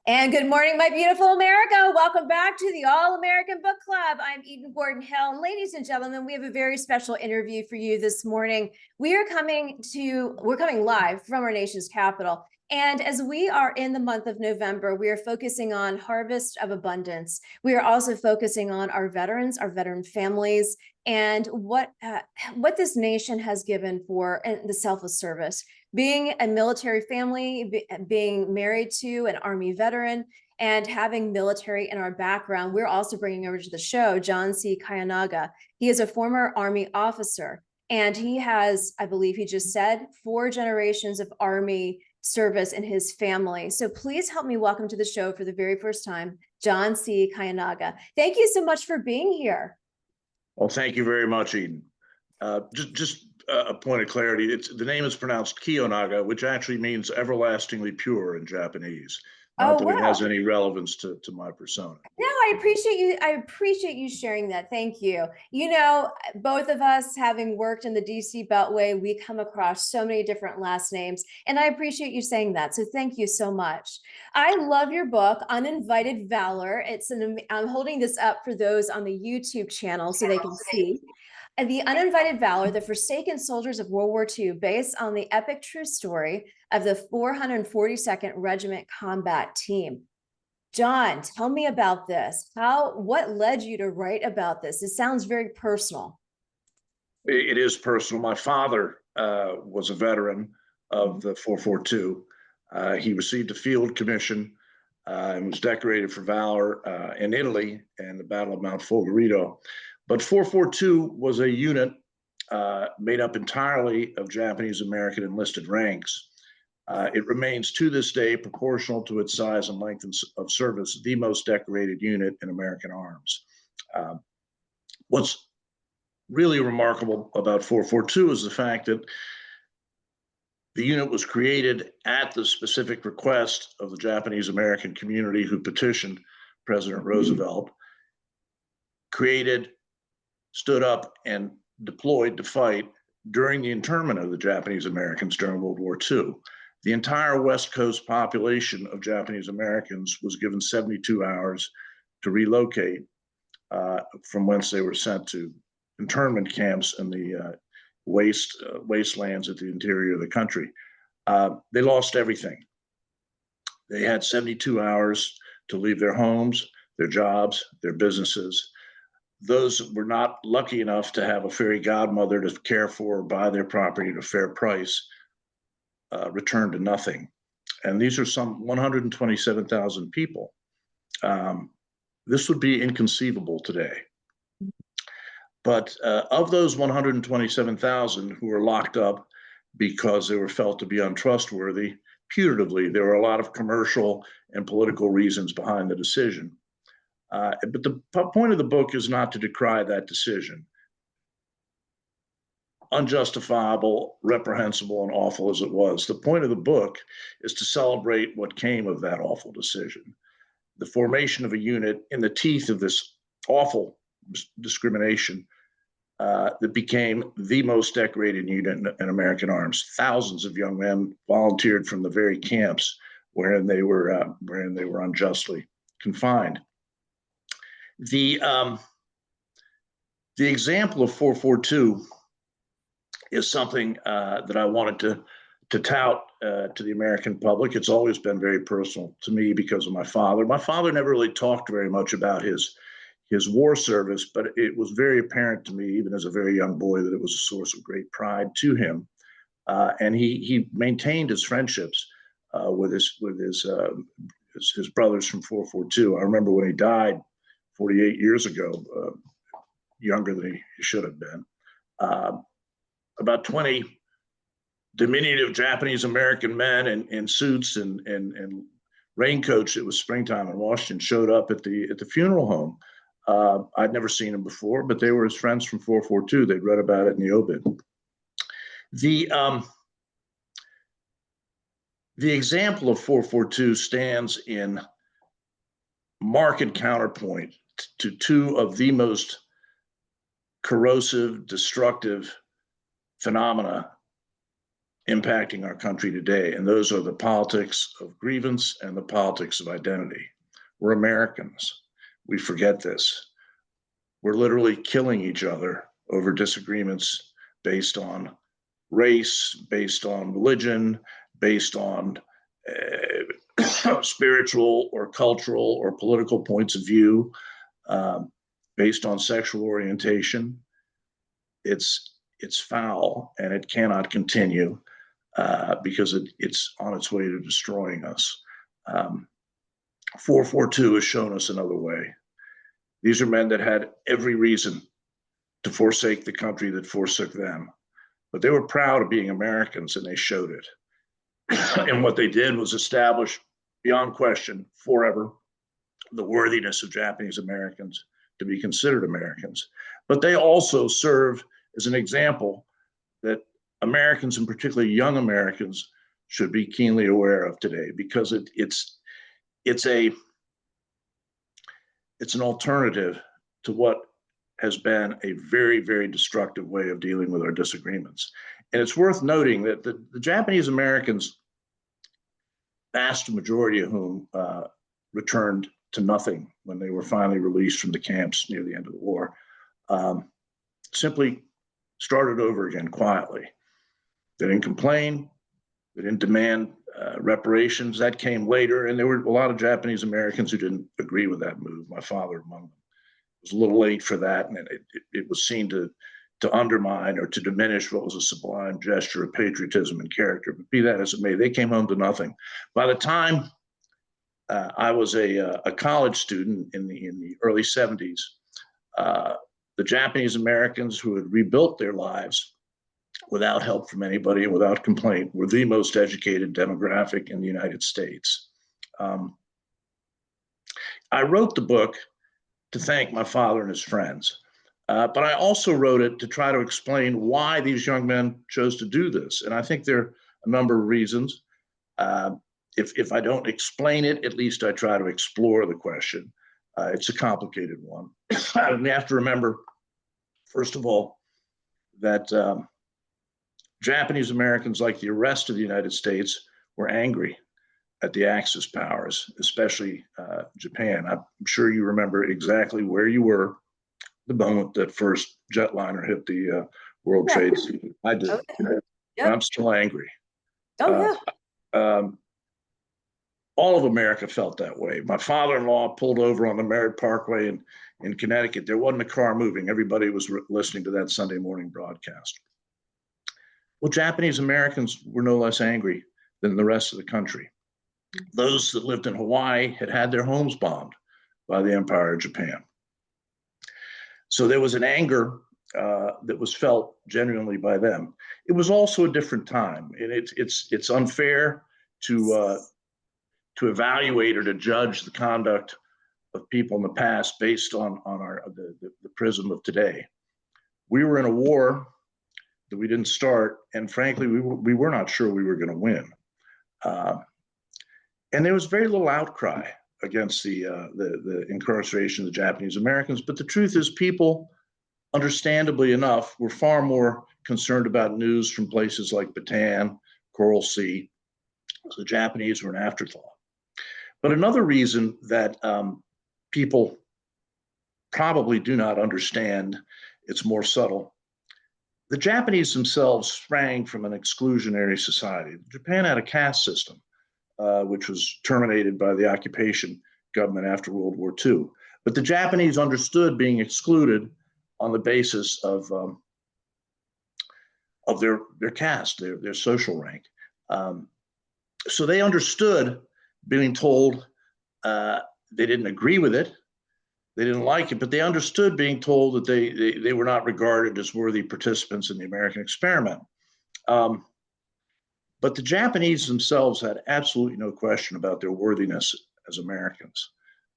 And good morning, my beautiful America. Welcome back to the All-American Book Club. I'm Eden Gordon-Hill. And ladies and gentlemen, we have a very special interview for you this morning. We're coming live from our nation's capital. And as we are in the month of November, we are focusing on Harvest of Abundance. We are also focusing on our veterans, our veteran families, and what this nation has given for the selfless service. Being a military family, being married to an Army veteran, and having military in our background, we're also bringing over to the show John C. Kiyonaga. He is a former Army officer, and he has, I believe he just said, 4 generations of Army service in his family. So please help me welcome to the show for the very first time, John C. Kiyonaga. Thank you so much for being here. Well, thank you very much, Eden. Just a point of clarity, the name is pronounced Kiyonaga, which actually means everlastingly pure in Japanese. Not that it has any relevance to my persona. No, I appreciate you sharing that. Thank you. You know, both of us having worked in the DC Beltway, we come across so many different last names, and I appreciate you saying that. So thank you so much. I love your book, Uninvited Valor. I'm holding this up for those on the YouTube channel so they can see. The Uninvited Valor, the Forsaken Soldiers of World War II, based on the epic true story of the 442nd Regiment Combat Team. John, tell me about this. What led you to write about this? It sounds very personal. It is personal. My father was a veteran of the 442. He received a field commission and was decorated for valor in Italy in the Battle of Mount Folgorito. But 442 was a unit made up entirely of Japanese American enlisted ranks. It remains to this day, proportional to its size and length of service, the most decorated unit in American arms. What's really remarkable about 442 is the fact that the unit was created at the specific request of the Japanese American community who petitioned President Roosevelt, created, stood up, and deployed to fight during the internment of the Japanese Americans during World War II. The entire West Coast population of Japanese Americans was given 72 hours to relocate from whence they were sent to internment camps in the wastelands at the interior of the country. They lost everything. They had 72 hours to leave their homes, their jobs, their businesses. Those were not lucky enough to have a fairy godmother to care for or buy their property at a fair price, returned to nothing. And these are some 127,000 people. This would be inconceivable today. But of those 127,000 who were locked up because they were felt to be untrustworthy, putatively, there were a lot of commercial and political reasons behind the decision. But the point of the book is not to decry that decision. Unjustifiable, reprehensible, and awful as it was. The point of the book is to celebrate what came of that awful decision. The formation of a unit in the teeth of this awful discrimination that became the most decorated unit in American arms. Thousands of young men volunteered from the very camps wherein they were unjustly confined. The example of 442 is something that I wanted to tout to the American public. It's always been very personal to me because of my father. My father never really talked very much about his war service, but it was very apparent to me, even as a very young boy, that it was a source of great pride to him. And he maintained his friendships with his brothers from 442. I remember when he died 48 years ago, younger than he should have been. About 20 diminutive Japanese American men in suits and raincoats. It was springtime in Washington. Showed up at the funeral home. I'd never seen them before, but they were his friends from 442. They'd read about it in the obit. The example of 442 stands in marked counterpoint to two of the most corrosive, destructive phenomena impacting our country today. And those are the politics of grievance and the politics of identity. We're Americans. We forget this. We're literally killing each other over disagreements based on race, based on religion, based on spiritual or cultural or political points of view, based on sexual orientation. It's foul, and it cannot continue because it's on its way to destroying us. 442 has shown us another way. These are men that had every reason to forsake the country that forsook them, but they were proud of being Americans, and they showed it. And what they did was establish, beyond question, forever, the worthiness of Japanese Americans to be considered Americans. But they also serve as an example that Americans, and particularly young Americans, should be keenly aware of today, because it's an alternative to what has been a very, very destructive way of dealing with our disagreements. And it's worth noting that the Japanese Americans, vast majority of whom returned to nothing when they were finally released from the camps near the end of the war, simply started over again quietly. They didn't complain. They didn't demand reparations. That came later, and there were a lot of Japanese Americans who didn't agree with that move, my father among them. It was a little late for that, and it was seen to undermine or to diminish what was a sublime gesture of patriotism and character. But be that as it may, they came home to nothing. By the time I was a college student in the early 70s, the Japanese Americans who had rebuilt their lives without help from anybody and without complaint were the most educated demographic in the United States. I wrote the book to thank my father and his friends. But I also wrote it to try to explain why these young men chose to do this. And I think there are a number of reasons. If I don't explain it, at least I try to explore the question. It's a complicated one. We have to remember, first of all, that Japanese Americans, like the rest of the United States, were angry at the Axis powers, especially Japan. I'm sure you remember exactly where you were the moment that first jetliner hit the World Trade Center. I did. Okay. Yep. I'm still angry. Oh, yeah. All of America felt that way. My father-in-law pulled over on the Merritt Parkway in Connecticut. There wasn't a car moving. Everybody was listening to that Sunday morning broadcast. Well, Japanese Americans were no less angry than the rest of the country. Those that lived in Hawaii had their homes bombed by the Empire of Japan. So there was an anger that was felt genuinely by them. It was also a different time, and it's unfair to evaluate or to judge the conduct of people in the past based on the prism of today. We were in a war that we didn't start, and frankly, we were not sure we were going to win. And there was very little outcry against the incarceration of the Japanese Americans. But the truth is, people, understandably enough, were far more concerned about news from places like Bataan, Coral Sea. So the Japanese were an afterthought. But another reason that people probably do not understand, it's more subtle. The Japanese themselves sprang from an exclusionary society. Japan had a caste system, which was terminated by the occupation government after World War II. But the Japanese understood being excluded on the basis of their caste, their social rank. So they understood being told they didn't agree with it, they didn't like it, but they understood being told that they were not regarded as worthy participants in the American experiment. But the Japanese themselves had absolutely no question about their worthiness as Americans.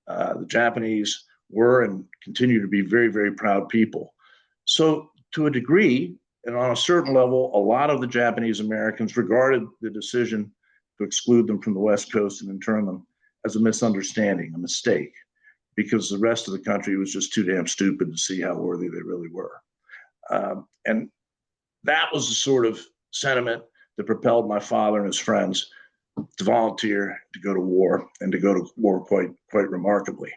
The Japanese were and continue to be very, very proud people. So to a degree, and on a certain level, a lot of the Japanese Americans regarded the decision to exclude them from the West Coast and intern them as a misunderstanding, a mistake, because the rest of the country was just too damn stupid to see how worthy they really were. And that was the sort of sentiment that propelled my father and his friends to volunteer to go to war, and to go to war quite remarkably.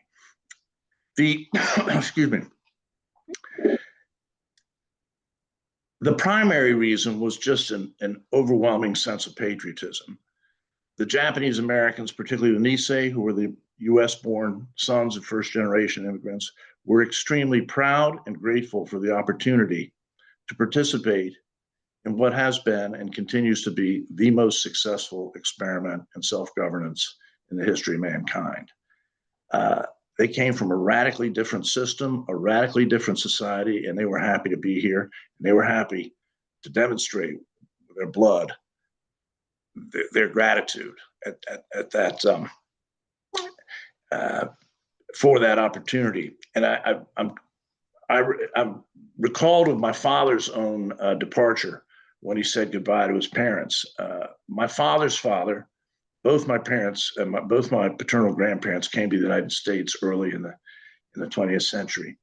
The excuse me. The primary reason was just an overwhelming sense of patriotism. The Japanese Americans, particularly the Nisei, who were the US-born sons of first-generation immigrants, were extremely proud and grateful for the opportunity to participate in what has been and continues to be the most successful experiment in self-governance in the history of mankind. They came from a radically different system, a radically different society, and they were happy to be here. And they were happy to demonstrate with their blood their gratitude at that for that opportunity. And I'm recalled of my father's own departure when he said goodbye to his parents. My father's father, both my parents and both my paternal grandparents came to the United States early in the 20th century.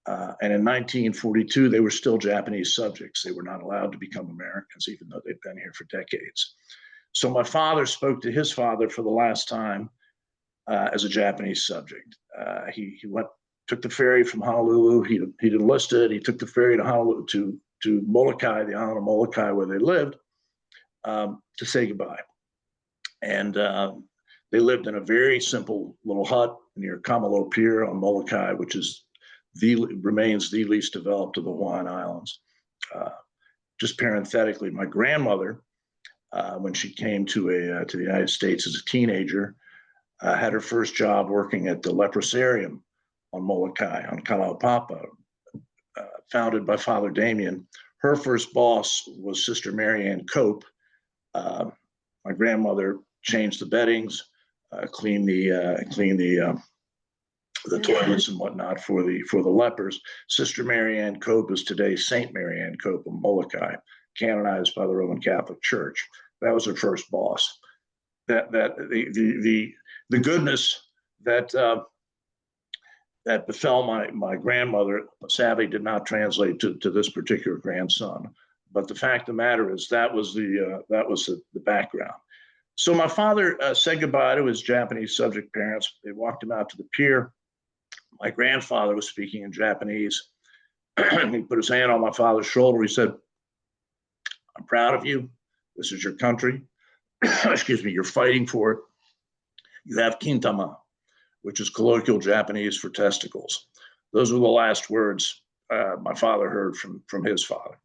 And in 1942, they were still Japanese subjects. They were not allowed to become Americans, even though they'd been here for decades. So my father spoke to his father for the last time as a Japanese subject. He took the ferry from Honolulu. He'd enlisted. He took the ferry to Honolulu to Molokai, the island of Molokai, where they lived, to say goodbye. And they lived in a very simple little hut near Kamalo Pier on Molokai, which remains the least developed of the Hawaiian Islands. Just parenthetically, my grandmother, when she came to the United States as a teenager, had her first job working at the leprosarium on Molokai, on Kalaupapa, founded by Father Damien. Her first boss was Sister Mary Ann Cope. My grandmother changed the beddings, cleaned the toilets and whatnot for the lepers. Sister Mary Ann Cope is today Saint Mary Ann Cope of Molokai, canonized by the Roman Catholic Church. That was her first boss. That the goodness that befell my grandmother sadly did not translate to this particular grandson. But the fact of the matter is that was the background. So my father said goodbye to his Japanese subject parents. They walked him out to the pier. My grandfather was speaking in Japanese. He put his hand on my father's shoulder. He said, "I'm proud of you. This is your country. Excuse me, you're fighting for it. You have kintama, which is colloquial Japanese for testicles." Those were the last words my father heard from his father.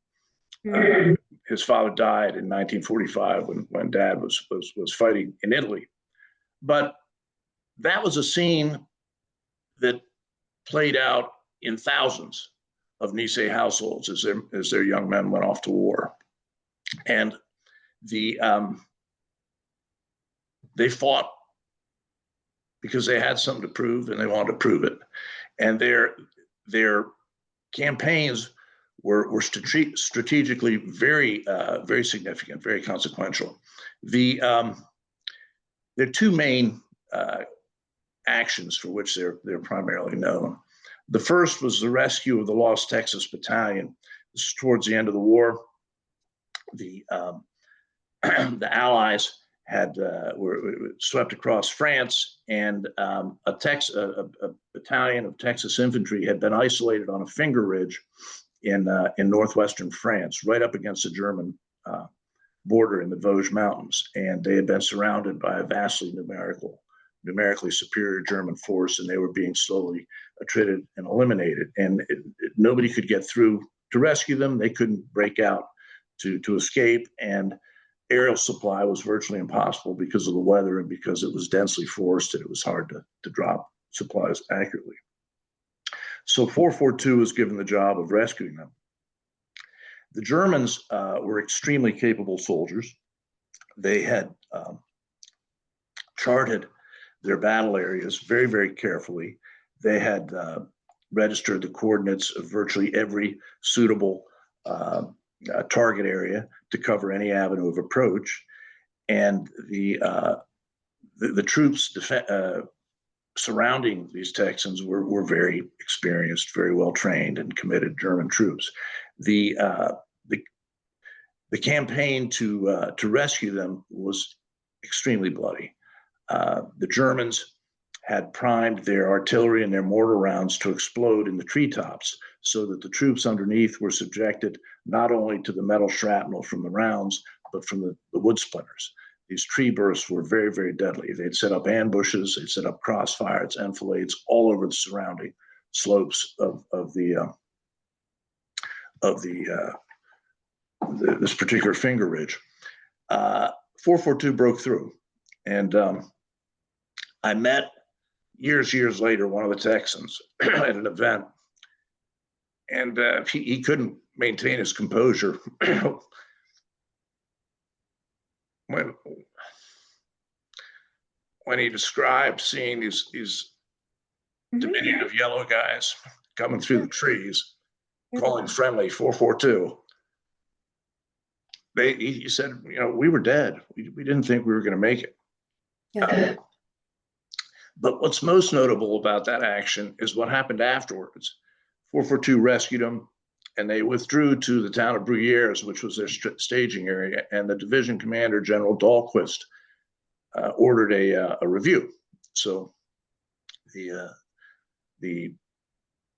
His father died in 1945 when Dad was fighting in Italy. But that was a scene that played out in thousands of Nisei households as their young men went off to war. And they fought because they had something to prove and they wanted to prove it. And their campaigns were strategically very significant, very consequential. There are two main actions for which they're primarily known. The first was the rescue of the Lost Texas Battalion. This is towards the end of the war. The Allies were swept across France, and a battalion of Texas infantry had been isolated on a finger ridge in northwestern France, right up against the German border in the Vosges Mountains, and they had been surrounded by a vastly numerically superior German force, and they were being slowly attrited and eliminated. And nobody could get through to rescue them. They couldn't break out to escape, and aerial supply was virtually impossible because of the weather and because it was densely forested. It was hard to drop supplies accurately. So 442 was given the job of rescuing them. The Germans were extremely capable soldiers. They had charted their battle areas very, very carefully. They had registered the coordinates of virtually every suitable target area to cover any avenue of approach. And the troops surrounding these Texans were very experienced, very well trained and committed German troops. The campaign to rescue them was extremely bloody. The Germans had primed their artillery and their mortar rounds to explode in the treetops, so that the troops underneath were subjected not only to the metal shrapnel from the rounds, but from the wood splinters. These tree bursts were very, very deadly. They'd set up ambushes, they'd set up crossfires, enfilades all over the surrounding slopes of this particular finger ridge. 442 broke through, and I met years later one of the Texans at an event, and he couldn't maintain his composure when he described seeing these diminutive yellow guys coming through the trees, calling friendly 442. He said, we were dead. We didn't think we were going to make it. Yeah. But what's most notable about that action is what happened afterwards. 442 rescued them, and they withdrew to the town of Bruyères, which was their staging area. And the division commander, General Dahlquist, ordered a review. So the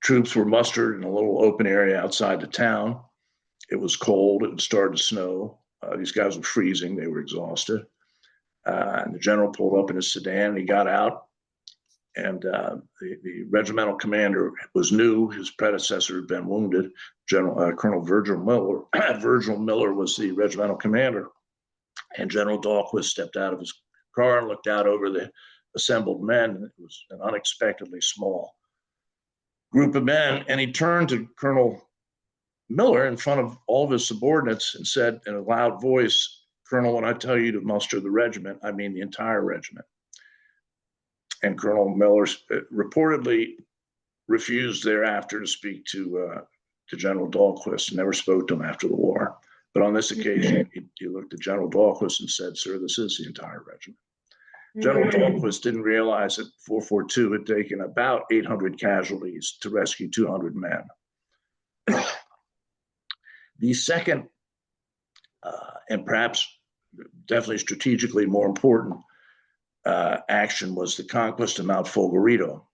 troops were mustered in a little open area outside the town. It was cold. It had started to snow. These guys were freezing. They were exhausted. And the general pulled up in his sedan, and he got out. And the regimental commander was new. His predecessor had been wounded. Colonel Virgil Miller. Virgil Miller was the regimental commander. And General Dahlquist stepped out of his car and looked out over the assembled men. And it was an unexpectedly small group of men. And he turned to Colonel Miller in front of all of his subordinates and said in a loud voice, "Colonel, when I tell you to muster the regiment, I mean the entire regiment." And Colonel Miller reportedly refused thereafter to speak to General Dahlquist and never spoke to him after the war. But on this occasion, he looked at General Dahlquist and said, "Sir, this is the entire regiment." General Dahlquist didn't realize that 442 had taken about 800 casualties to rescue 200 men. The second, and perhaps definitely strategically more important action, was the conquest of Mount Folgorito.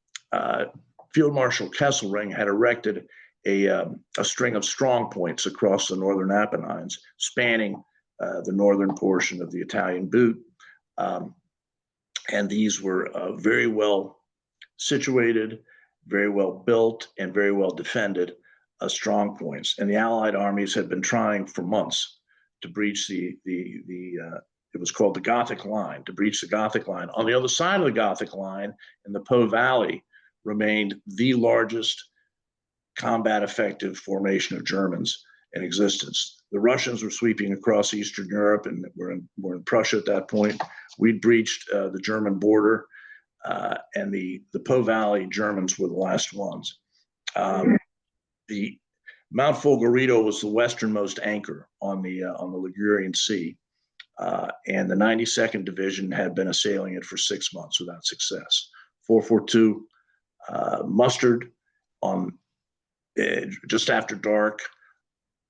Field Marshal Kesselring had erected a string of strong points across the northern Apennines, spanning the northern portion of the Italian boot. And these were very well situated, very well built, and very well defended strong points. And the Allied armies had been trying for months to breach it was called the Gothic Line, to breach the Gothic Line. On the other side of the Gothic Line, in the Po Valley, remained the largest combat effective formation of Germans in existence. The Russians were sweeping across Eastern Europe and were in Prussia at that point. We'd breached the German border, and the Po Valley Germans were the last ones. The Mount Folgorito was the westernmost anchor on the Ligurian Sea, and the 92nd Division had been assailing it for 6 months without success. 442 mustered on just after dark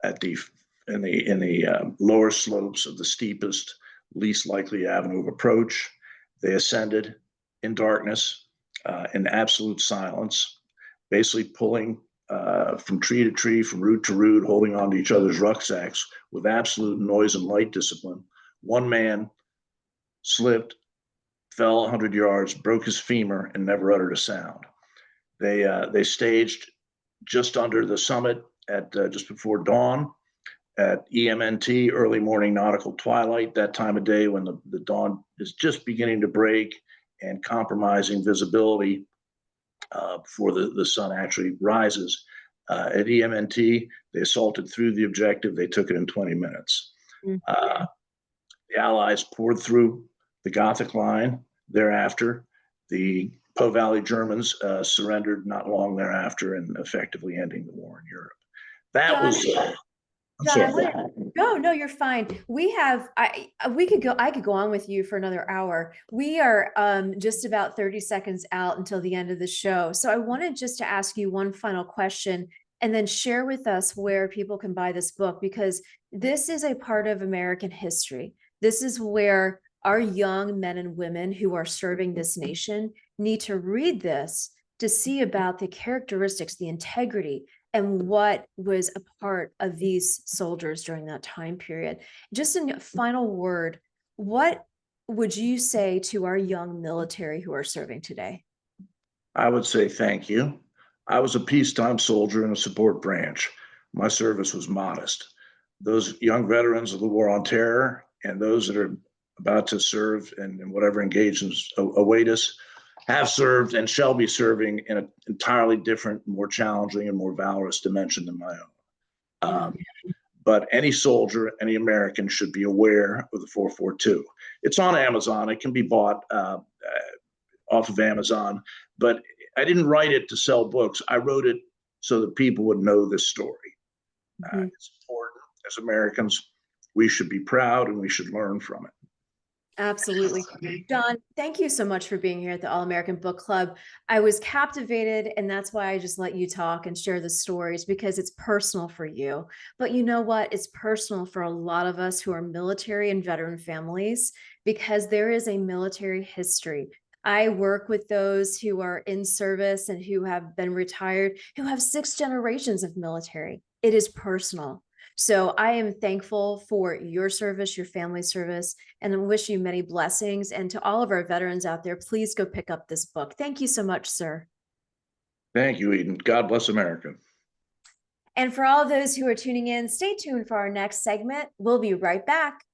in the lower slopes of the steepest, least likely avenue of approach. They ascended in darkness, in absolute silence, basically pulling from tree to tree, from root to root, holding on to each other's rucksacks with absolute noise and light discipline. One man slipped, fell 100 yards, broke his femur, and never uttered a sound. They staged just under the summit at just before dawn, at EMNT, early morning nautical twilight, that time of day when the dawn is just beginning to break and compromising visibility before the sun actually rises. At EMNT, they assaulted through the objective. They took it in 20 minutes. The Allies poured through the Gothic Line. Thereafter, the Po Valley Germans surrendered not long thereafter, and effectively ending the war in Europe. That was. No, you're fine. I could go on with you for another hour. We are just about 30 seconds out until the end of the show. So I wanted just to ask you one final question. and then share with us where people can buy this book, because this is a part of American history. This is where our young men and women who are serving this nation need to read this to see about the characteristics, the integrity, and what was a part of these soldiers during that time period. Just in a final word, what would you say to our young military who are serving today? I would say thank you. I was a peacetime soldier in a support branch. My service was modest. Those young veterans of the War on Terror and those that are about to serve and whatever engagements await us have served and shall be serving in an entirely different, more challenging, and more valorous dimension than my own. But any soldier, any American should be aware of the 442. It's on Amazon. It can be bought off of Amazon, but I didn't write it to sell books. I wrote it so that people would know this story. It's important. As Americans, we should be proud and we should learn from it. Absolutely. John, thank you so much for being here at the All-American Book Club. I was captivated, and that's why I just let you talk and share the stories, because it's personal for you. But you know what? It's personal for a lot of us who are military and veteran families, because there is a military history. I work with those who are in service and who have been retired, who have 6 generations of military. It is personal. So I am thankful for your service, your family's service, and I wish you many blessings. And to all of our veterans out there, please go pick up this book. Thank you so much, sir. Thank you, Eden. God bless America. And for all of those who are tuning in, stay tuned for our next segment. We'll be right back.